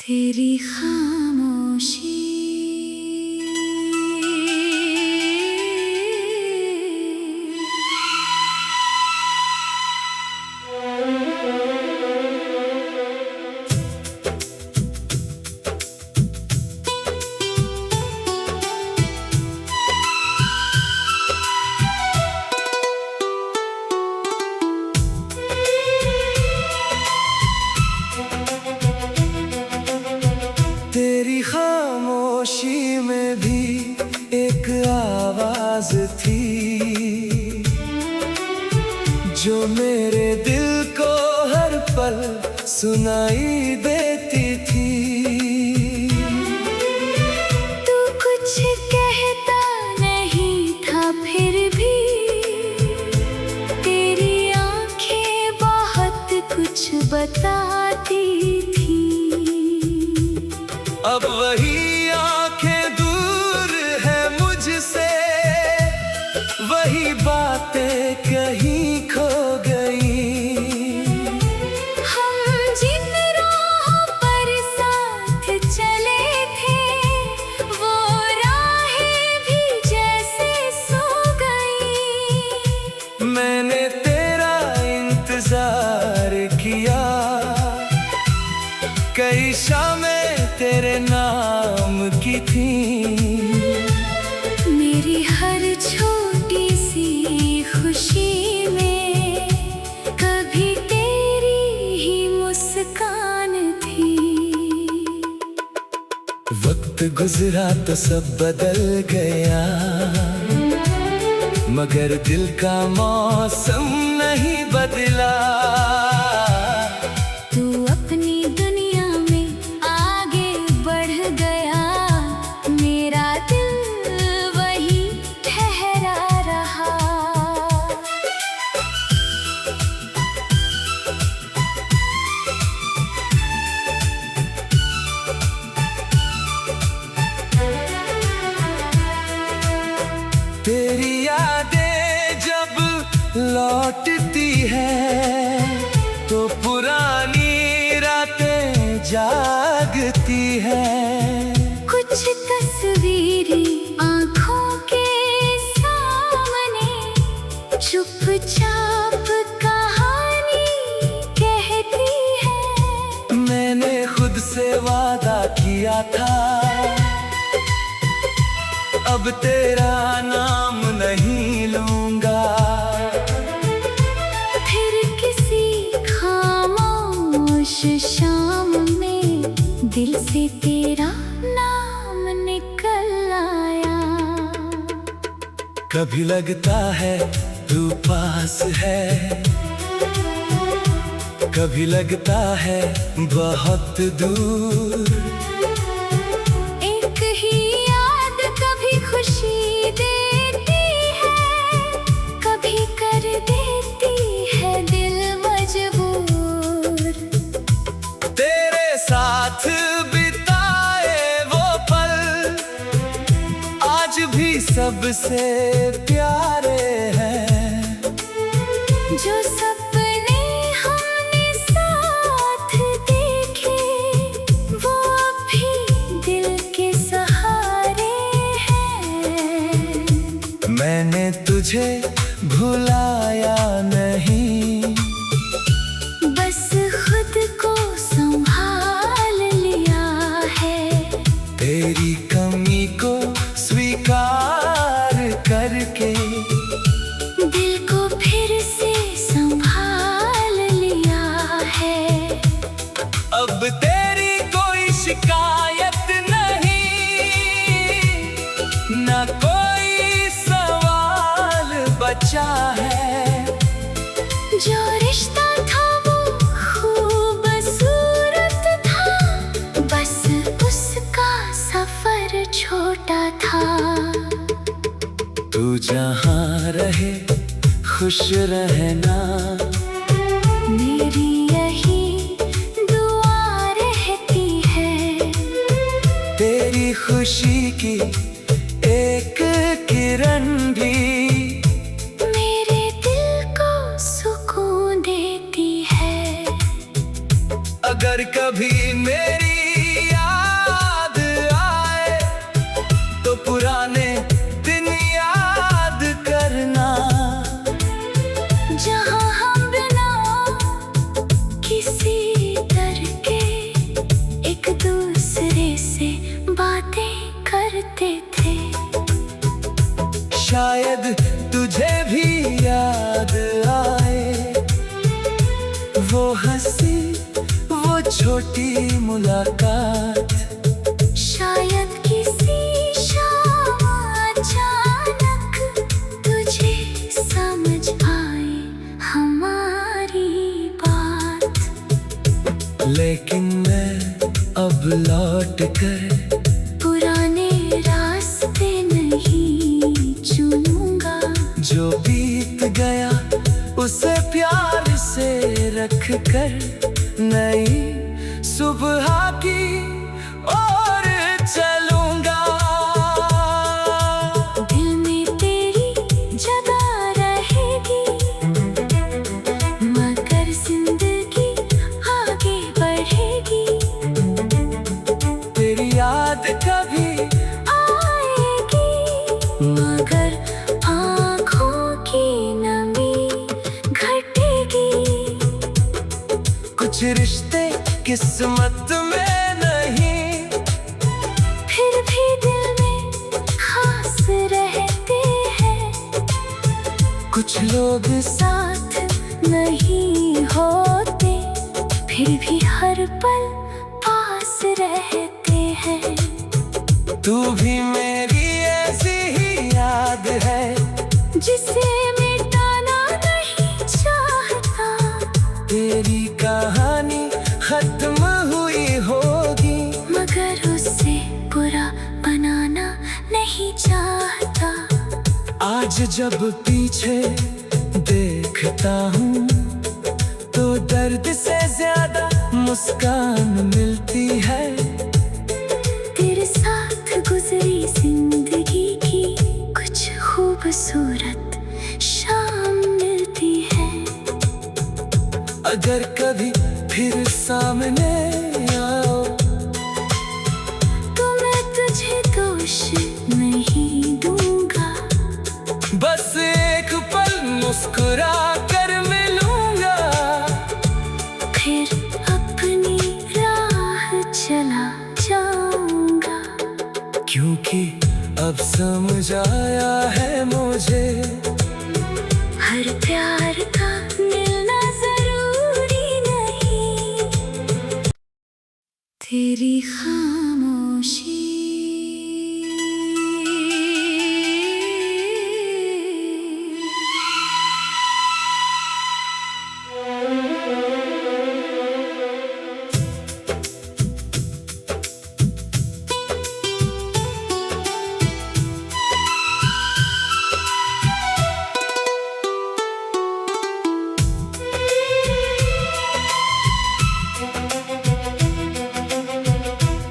तेरी खामोशी तेरी खामोशी में भी एक आवाज थी जो मेरे दिल को हर पल सुनाई देती थी। तू कुछ कहता नहीं था फिर भी तेरी आंखें बहुत कुछ बताती थी। अब वही आंखें दूर है मुझसे, वही बातें कहीं खो गई। हम जिन राहों पर साथ चले थे वो राहें भी जैसे सो गई। मैंने तेरा इंतजार किया, कई शामें तेरे नाम की थी। मेरी हर छोटी सी खुशी में कभी तेरी ही मुस्कान थी। वक्त गुजरा तो सब बदल गया, मगर दिल का मौसम नहीं बदला। तू अपनी दुनिया में आगे बढ़ गया, मेरा दिल वही ठहरा रहा। तेरी यादें जब लौटती है तो पुरानी रातें जागती है। कुछ तस्वीरें आँखों के सामने चुपचाप कहानी कहती है। मैंने खुद से वादा किया था, अब तेरा नाम नहीं लूंगा। फिर किसी खामोश शाम में दिल से तेरा नाम निकल आया। कभी लगता है तू पास है, कभी लगता है बहुत दूर। एक ही याद कभी खुशी देती है, कभी कर देती है दिल मजबूर। तेरे साथ बिताए वो पल आज भी सबसे प्यारे हैं। जो सपने हमने साथ देखे वो अब भी दिल के सहारे हैं। मैंने तुझे भुलाया नहीं, बस खुद को संभाल लिया है। तेरी कमी को स्वीकार करके दिल को फिर से संभाल लिया है। अब तेरी कोई शिकायत नहीं, ना कोई सवाल बचा है। जो रिश्ता था वो खूबसूरत था, बस उसका सफर छोटा था। तू जहाँ रहे खुश रहना, मेरी यही दुआ रहती है। तेरी खुशी की एक किरण भी मेरे दिल को सुकून देती है। अगर कभी मेरी छोटी मुलाकात, शायद किसी शाम अचानक तुझे समझ आए हमारी बात। लेकिन मैं अब लौट कर पुराने रास्ते नहीं चुनूंगा। जो बीत गया उसे प्यार से रख कर नई सुबह की ओर चलूंगा। दिल में तेरी जगह रहेगी, मगर जिंदगी आगे बढ़ेगी। तेरी याद कभी आएगी, मगर आँखों की नमी घटेगी। कुछ रिश्ते किस्मत में नहीं, फिर भी दिल में खास रहते हैं। कुछ लोग साथ नहीं होते, फिर भी हर पल पास रहते हैं। तू भी मेरी ऐसी ही याद है, जिसे मिटाना नहीं चाहता। तेरी कहानी खत्म हुई होगी, मगर उसे बुरा बनाना नहीं चाहता। आज जब पीछे देखता हूँ तो दर्द से ज्यादा मुस्कान मिलती है। तेरे साथ गुजरी जिंदगी की कुछ खूबसूरत शाम मिलती है। अगर कभी फिर सामने आओ तो मैं तुझे दोष नहीं दूंगा। बस एक पल मुस्कुरा कर मिलूंगा, फिर अपनी राह चला जाऊंगा। क्योंकि अब समझ आया है मुझे, हर प्यार का मिलना जरूरी नहीं। तेरी खामोशी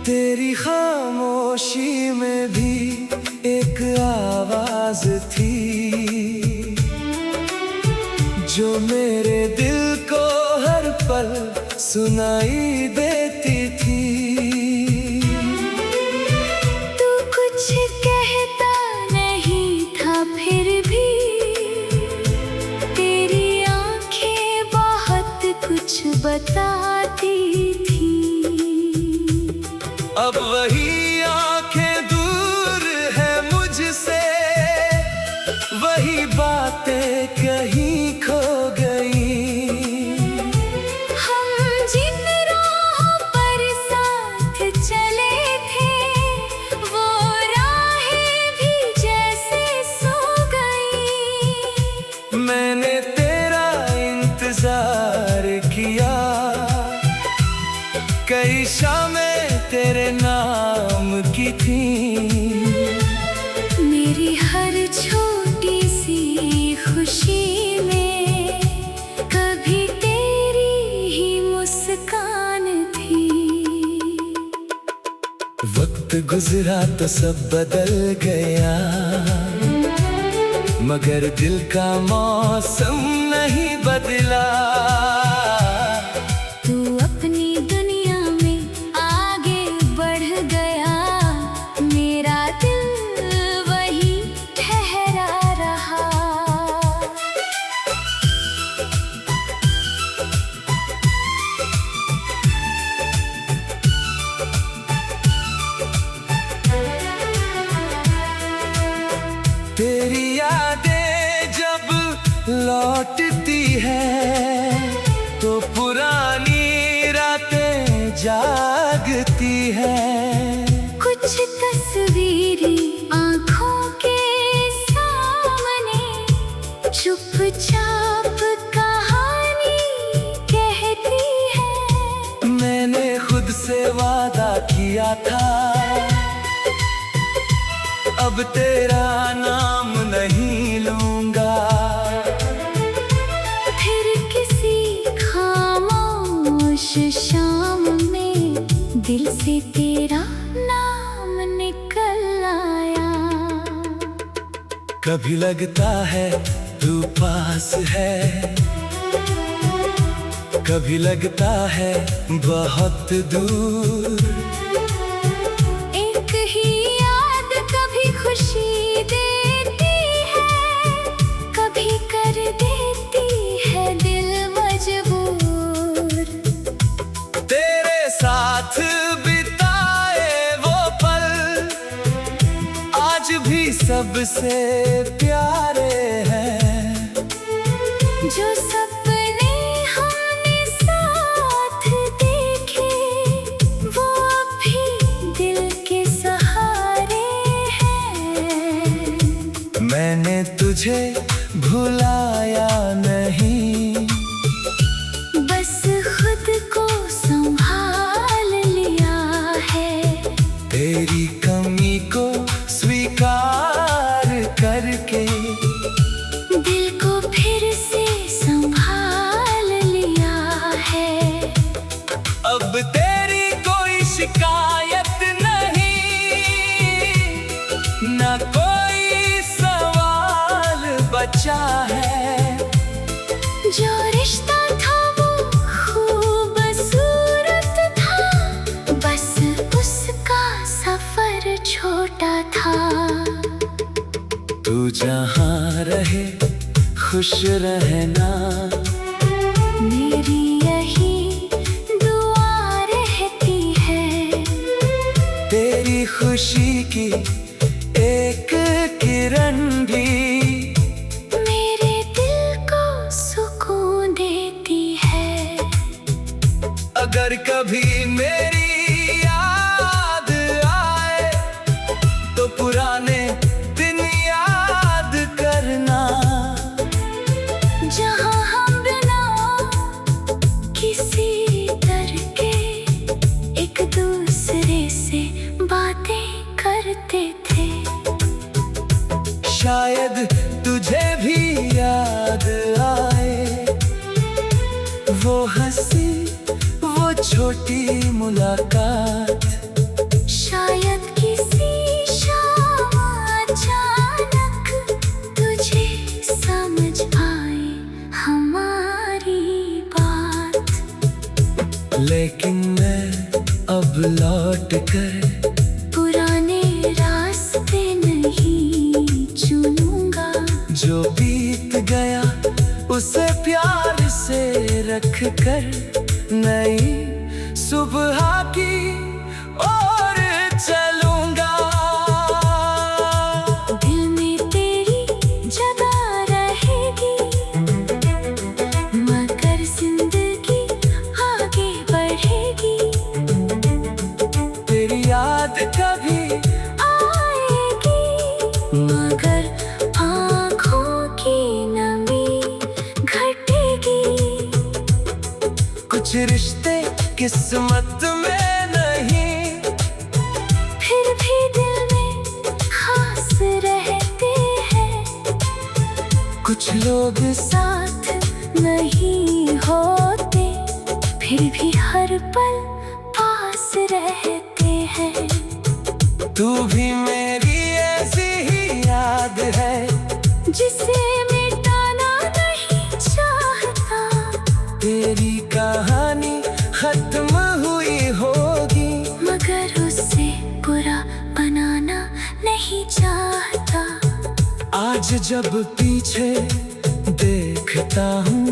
तेरी खामोशी में भी एक आवाज थी, जो मेरे दिल को हर पल सुनाई देती थी। तू कुछ कहता नहीं था, फिर भी तेरी आंखें बहुत कुछ बताती थी। अब वही आंखें दूर है मुझसे, वही बातें कहीं खो गई। हम जिन राहों पर साथ चले थे, वो राहें भी जैसे सो गई। मैंने तेरा इंतजार किया, कई शामें तेरे नाम की थी। मेरी हर छोटी सी खुशी में कभी तेरी ही मुस्कान थी। वक्त गुजरा तो सब बदल गया, मगर दिल का मौसम नहीं बदला। तू अपनी दुनिया में आगे बढ़ गया, मेरा दिल वही ठहरा रहा। तेरी यादें जब लौटती है तो पुरानी रातें जागती है। कुछ तस्वीरें आँखों के सामने चुपचाप कहानी कहती है। मैंने खुद से वादा किया था, अब तेरा नाम नहीं लूंगा। फिर किसी खामोश शाम में दिल से तेरा नाम निकल आया। कभी लगता है तू पास है, कभी लगता है बहुत दूर। एक ही याद कभी खुशी देती है, कभी कर देती है दिल मजबूर। तेरे साथ बिताए वो पल आज भी सबसे प्यारे हैं। जो सपने हमने साथ देखे वो अब भी दिल के सहारे हैं। मैंने तुझे भुलाया नहीं, बस खुद को संभाल लिया है। तेरी कमी को स्वीकार करके दिल को फिर से संभाल लिया है। अब तेरी कोई शिकायत नहीं, ना कोई सवाल बचा है। जो रिश्ता था वो खूबसूरत था, बस उसका सफर छोटा था। तू जहाँ रहे खुश रहना, मेरी यही दुआ रहती है। तेरी खुशी की एक किरण भी मेरे दिल को सुकून देती है। अगर कभी मेरी याद आए तो पुराने दिन याद करना। जहाँ हम बिना किसी डर के एक दूसरे से बातें करते थे। शायद तुझे भी याद आए वो हंसी, वो छोटी मुलाकात। शायद किसी शाम अचानक तुझे समझ आए हमारी बात। लेकिन मैं अब लौट कर पुराने रास्ते नहीं चुनूंगा। जो बीत गया उसे प्यार से रख कर नई सुबह की ओर चलूंगा। दिल में तेरी जगह रहेगी, मगर जिंदगी आगे बढ़ेगी। तेरी याद कभी आएगी, मगर आँखों की नमी घटेगी। कुछ रिश्ते किस्मत में नहीं, फिर भी दिल में खास रहते हैं। कुछ लोग साथ नहीं होते, फिर भी हर पल पास रहते हैं। तू भी मेरी ऐसी ही याद है, जिसे मिटाना नहीं चाहता। तेरी कहानी खत्म हुई होगी, मगर उससे बुरा बनाना नहीं चाहता। आज जब पीछे देखता हूँ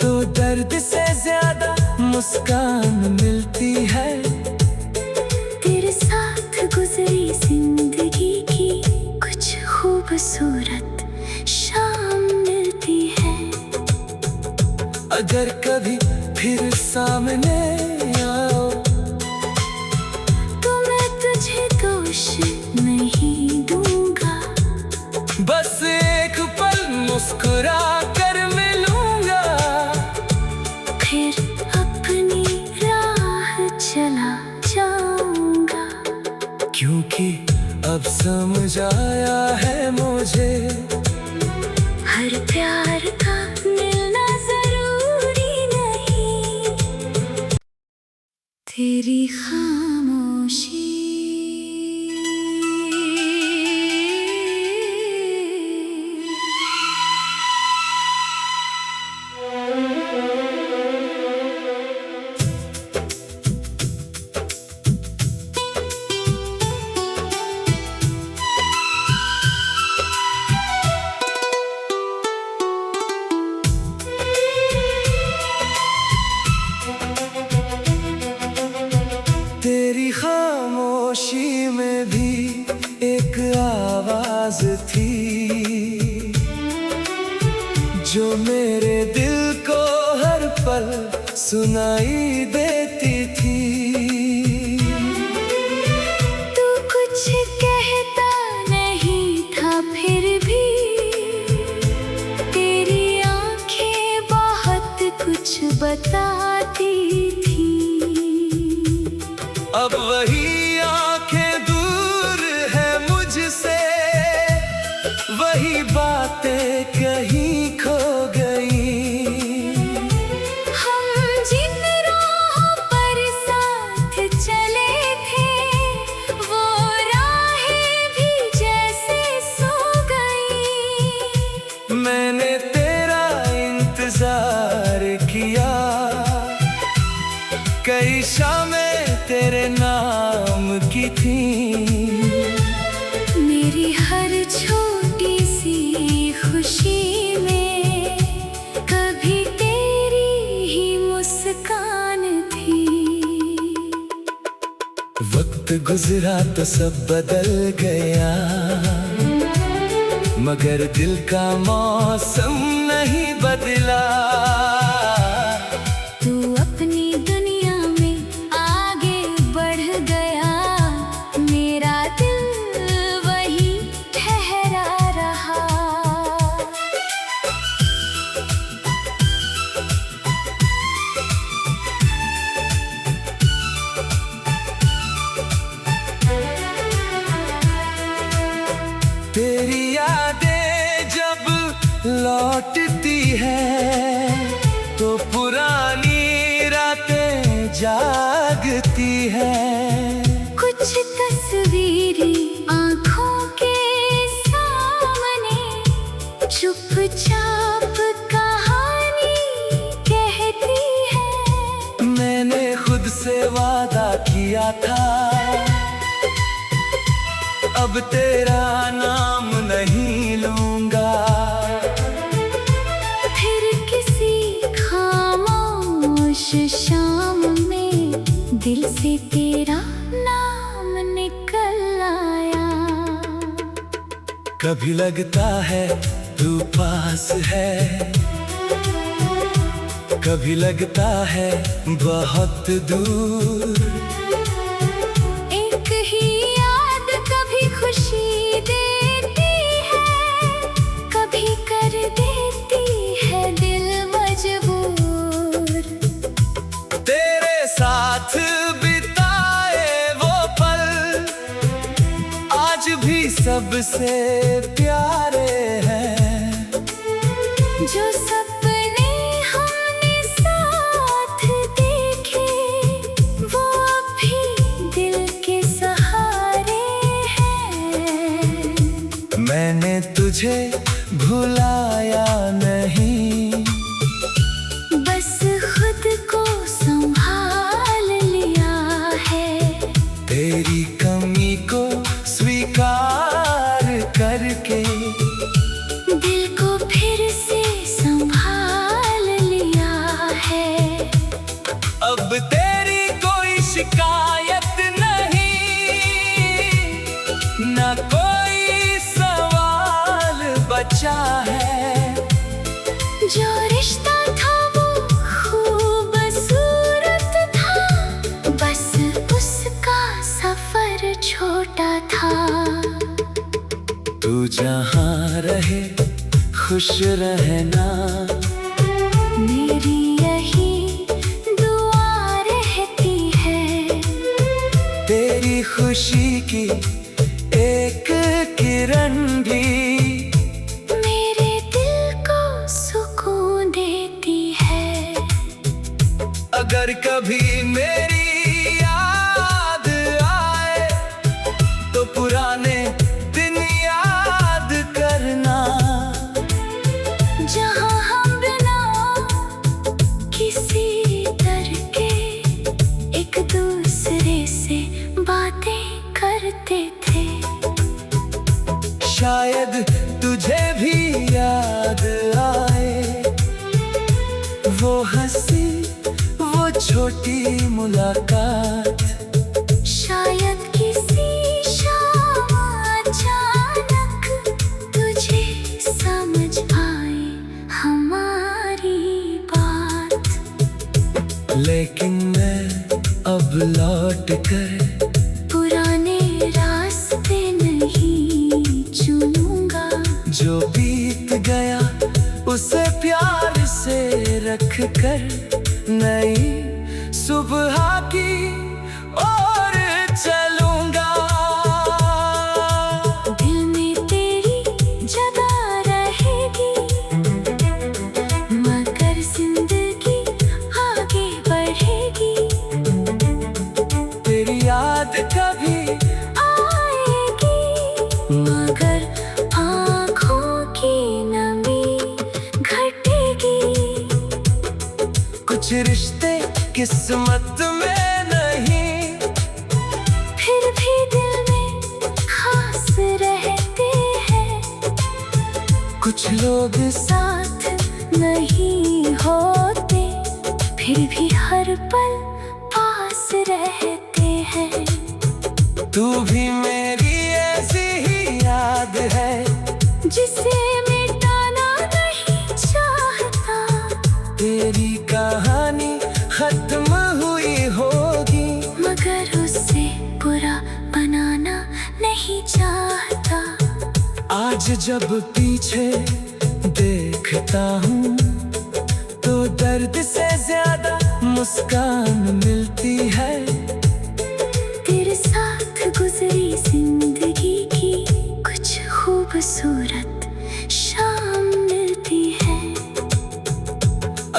तो दर्द से ज्यादा मुस्कान मिलती है। तेरे साथ गुजरी जिंदगी की कुछ खूबसूरत शाम मिलती है। अगर कभी फिर सामने आओ चला जाऊंगा, क्योंकि अब समझ आया है मुझे हर प्यार का मिलना जरूरी नहीं। तेरी खामोशी तेरी खामोशी में भी एक आवाज थी, जो मेरे दिल को हर पल सुनाई देती थी। तू कुछ कहता नहीं था, फिर भी तेरी आंखें बहुत कुछ बताती थी। अब वही आंखें दूर है मुझसे, वही बातें कहीं खो गई। हम जिन राहों पर साथ चले थे, वो राहें भी जैसे सो गई। मैंने तेरा इंतजार किया, कई शामें तेरे नाम की थी। मेरी हर छोटी सी खुशी में कभी तेरी ही मुस्कान थी। वक्त गुजरा तो सब बदल गया, मगर दिल का मौसम नहीं बदला। तू अपनी दुनिया में आगे बढ़ गया, मेरा दिल वही ठहरा रहा। तेरी यादें जब लौटती है, तो पुरानी रातें जागती है। कुछ तस्वीरें आँखों के सामने चुपचाप कहानी कहती है। मैंने खुद से वादा किया था, अब तेरा नाम नहीं लूंगा। फिर किसी खामोश शाम में दिल से तेरा नाम निकल आया। कभी लगता है तू पास है, कभी लगता है बहुत दूर। एक ही याद कभी खुशी देती है, कभी कर देती है दिल मजबूर। तेरे साथ बिताए वो पल आज भी सबसे प्यारे हैं। जो सपने हमने साथ देखे, वो अब भी दिल के सहारे हैं। मैंने तुझे भुलाया नहीं, बस खुद को संभाल लिया है। तेरी कमी को स्वीकार करके दिल को फिर से संभाल लिया है। अब तेरी कोई शिकायत नहीं, न कोई सवाल बचा है। जो रिश्ता था वो खूबसूरत था, बस उसका सफर छोटा था। तू जहाँ रहे खुश रहना, मेरी यही दुआ रहती है। तेरी खुशी की एक किरण भी मेरे दिल को सुकून देती है। अगर कभी मेरी याद आए तो पुराने दिन याद करना, जहाँ हम बिना किसी डर के एक दूसरे से बातें करते थे। शायद तुझे भी याद आए वो हंसी, वो छोटी मुलाकात। शायद किसी शाम अचानक तुझे समझ आए हमारी बात। लेकिन मैं अब लौट कर पुराने रास्ते नहीं चुनूंगा। जो बीत गया उसे प्यार से रख कर नई सुबह की ओर चलूंगा। दिल में तेरी जगह रहेगी, मगर जिंदगी आगे बढ़ेगी। तेरी याद कभी आएगी, मगर आँखों की नमी घटेगी। कुछ रिश्ते किस्मत में नहीं, फिर भी दिल में खास रहते हैं। कुछ लोग साथ नहीं होते, फिर भी हर पल पास रहते हैं। तू भी मेरी ऐसी ही याद है, जिसे मिटाना नहीं चाहता। तेरी कहानी खत्म हुई होगी, मगर उसे बुरा बनाना नहीं चाहता। आज जब पीछे देखता हूँ तो दर्द से ज्यादा मुस्कान मिलती है। तेरे साथ गुजरी जिंदगी की कुछ खूबसूरत शाम मिलती है।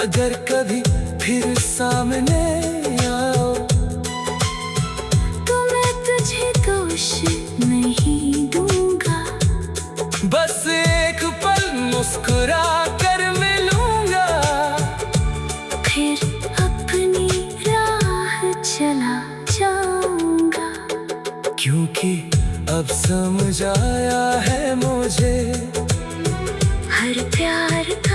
अगर कभी फिर सामने आओ तो मैं तुझे दोष नहीं दूंगा। बस एक पल मुस्कुरा कर मिलूंगा, फिर अपनी राह चला जाऊंगा। क्योंकि अब समझ आया है मुझे हर प्यार का